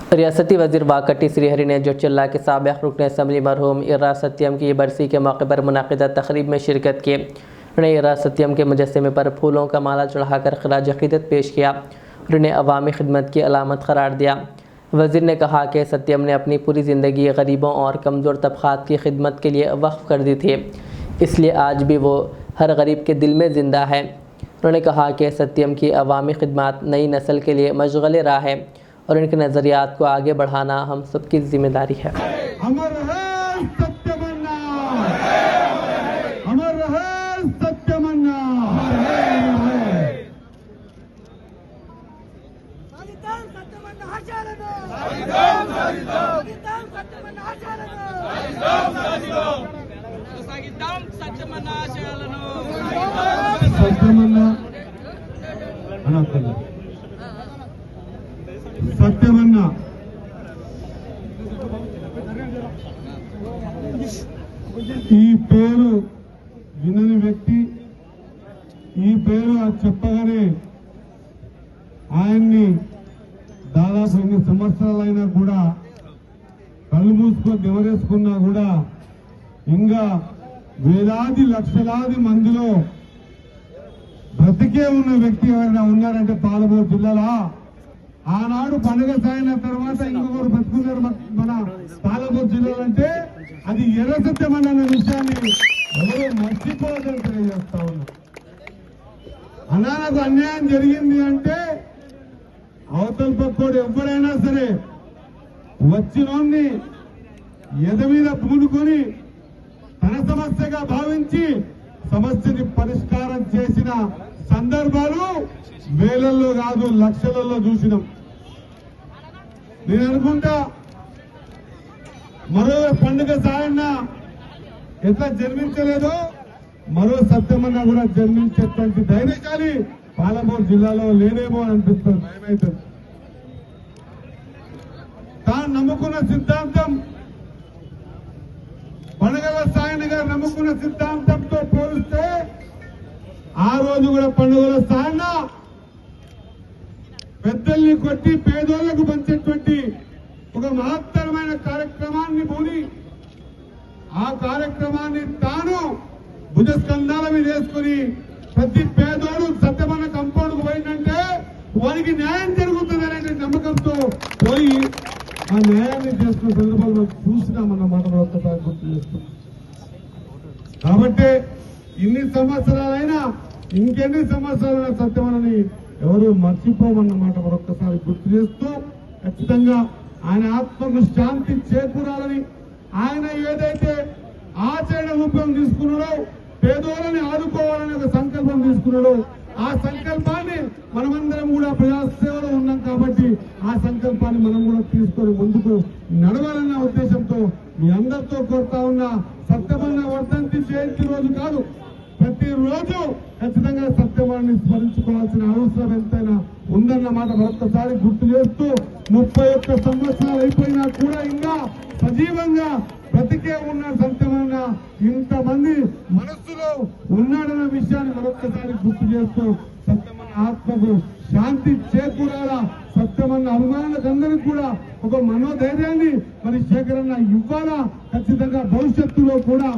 रियासती वज़ीर वाकटी श्रीहरि ने जोटचिल्ला के साबिक़ रुकन असम्बली मरहूम इर्रा सत्यम की बरसी के मौके पर मुनाक़िदा तक़रीब में शिरकत की। उन्होंने इर्रा सत्यम के मुजस्समे पर फूलों का माला चढ़ाकर ख़िराज अक़ीदत पेश किया और उन्हें अवामी खिदमत की अलामत करार दिया। वज़ीर ने कहा कि सत्यम ने अपनी पूरी ज़िंदगी गरीबों और कमज़ोर तबक़ात की खिदमत के लिए वक्फ़ कर दी थी, इसलिए आज भी वो हर गरीब के दिल में ज़िंदा है। उन्होंने कहा कि सत्यम की अवामी खिदमत नई नस्ल के लिए मशग़ले राह है और इनके नज़रियात को आगे बढ़ाना हम सबकी ज़िम्मेदारी है। अमर रहे सत्यमन्ना, अमर रहे सत्यमन्ना। సత్యమన్న ఈ పేరు వినని వ్యక్తి, ఈ పేరు చెప్పగానే ఆయన్ని దాదాపు ఎన్ని సంవత్సరాలైనా కూడా కళ్ళు మూసుకొని నెవరేసుకున్నా కూడా ఇంకా వేలాది లక్షలాది మందిలో బ్రతికే ఉన్న వ్యక్తి ఎవరైనా ఉన్నారంటే పాలమూరు జిల్లాలో ఆనాడు పండుగ సాగిన తర్వాత ఇంకొకరు బతుకున్నారు మన పాలమూరు జిల్లాలో అంటే అది ఎర్ర సత్యమన్న విషయాన్ని ఎవరు మర్చిపోవాలని తెలియజేస్తా ఉన్నారు. అనాలకు అన్యాయం జరిగింది అంటే అవతల పక్కోడు ఎవరైనా సరే వచ్చినోన్ని ఎద మీద పూనుకొని తన సమస్యగా భావించి సమస్యని పరిష్కారం చేసిన సందర్భాలు వేలల్లో కాదు లక్షలలో చూసినాం. నేను అనుకుంటా మరో పండుగ సాయన్న ఎట్లా జన్మించలేదో మరో సత్యమన్న కూడా జన్మించేటువంటి ధైర్యశాలి పాలమూరు జిల్లాలో లేనేమో అని అనిపిస్తుంది. భయమైతుంది. తాను నమ్ముకున్న సిద్ధాంతం, పండుగల సాయన్న గారు నమ్ముకున్న సిద్ధాంతంతో పోలిస్తే ఆ రోజు కూడా పండుగల సాయన్న పెద్దల్ని కొట్టి పేదోళ్లకు పంచేటువంటి ఒక మహత్తరమైన కార్యక్రమాన్ని పూని ఆ కార్యక్రమాన్ని తాను భుజస్కంధాల మీద వేసుకుని ప్రతి పేదోడు సత్యమన్న కంపౌండ్కు పోయిందంటే వారికి న్యాయం జరుగుతుంది అనే నమ్మకంతో పోయి ఆ న్యాయాన్ని చేసుకున్న సందర్భాలు చూసినామన్నమాట ఒక్కసారి గుర్తు చేస్తున్నాం. కాబట్టి ఇన్ని సంవత్సరాలైనా ఇంకెన్ని సంవత్సరాలైనా సత్యమన్నని ఎవరు మర్చిపోమన్నమాట మరొక్కసారి గుర్తు చేస్తూ ఖచ్చితంగా ఆయన ఆత్మకు శాంతి చేకూరాలని, ఆయన ఏదైతే ఆచరణ రూపం తీసుకున్నాడో పేదోళ్ళని ఆదుకోవాలని ఒక సంకల్పం తీసుకున్నాడో ఆ సంకల్పాన్ని మనమందరం కూడా ప్రజాసేవలో ఉన్నాం కాబట్టి ఆ సంకల్పాన్ని మనం కూడా తీసుకొని ముందుకు నడవాలన్న ఉద్దేశంతో మీ అందరితో కోరుతా ఉన్న సత్యమన్న వర్ధంతి జయంతి రోజు కాదు, ప్రతిరోజు ఖచ్చితంగా సత్యమన్నని స్మరించుకోవాల్సిన అవసరం ఎంతైనా ఉందన్నమాట మరొకసారి గుర్తు చేస్తూ 31 సంవత్సరాలు అయిపోయినా కూడా ఇంకా సజీవంగా బ్రతికే ఉన్న సత్యమన్న ఇంతమంది మనస్సులో ఉన్నాడన్న విషయాన్ని మరొకసారి గుర్తు చేస్తూ సత్యమన్న ఆత్మకు శాంతి చేకూరాలా, సత్యమన్న అభిమానులందరికీ కూడా ఒక మనోధైర్యాన్ని మరి శేఖరన్న ఇవ్వాలా. ఖచ్చితంగా భవిష్యత్తులో కూడా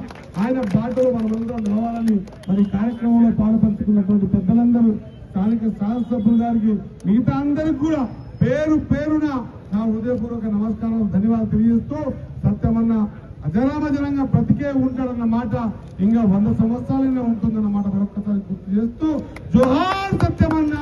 ఆయన బాటలో మనమందరం రావాలని మరి కార్యక్రమంలో పాల్పంచుకున్నటువంటి పెద్దలందరూ, స్థానిక శాసనసభ్యులు గారికి, మిగతా అందరికి కూడా పేరు పేరున నా హృదయపూర్వక నమస్కారం, ధన్యవాదాలు తెలియజేస్తూ సత్యమన్న అజరామజరంగా బ్రతికే ఉంటాడన్న మాట ఇంకా 100 సంవత్సరాలైనా ఉంటుందన్న మాట మరొకసారి గుర్తు చేస్తూ జోహార్ సత్యమన్న.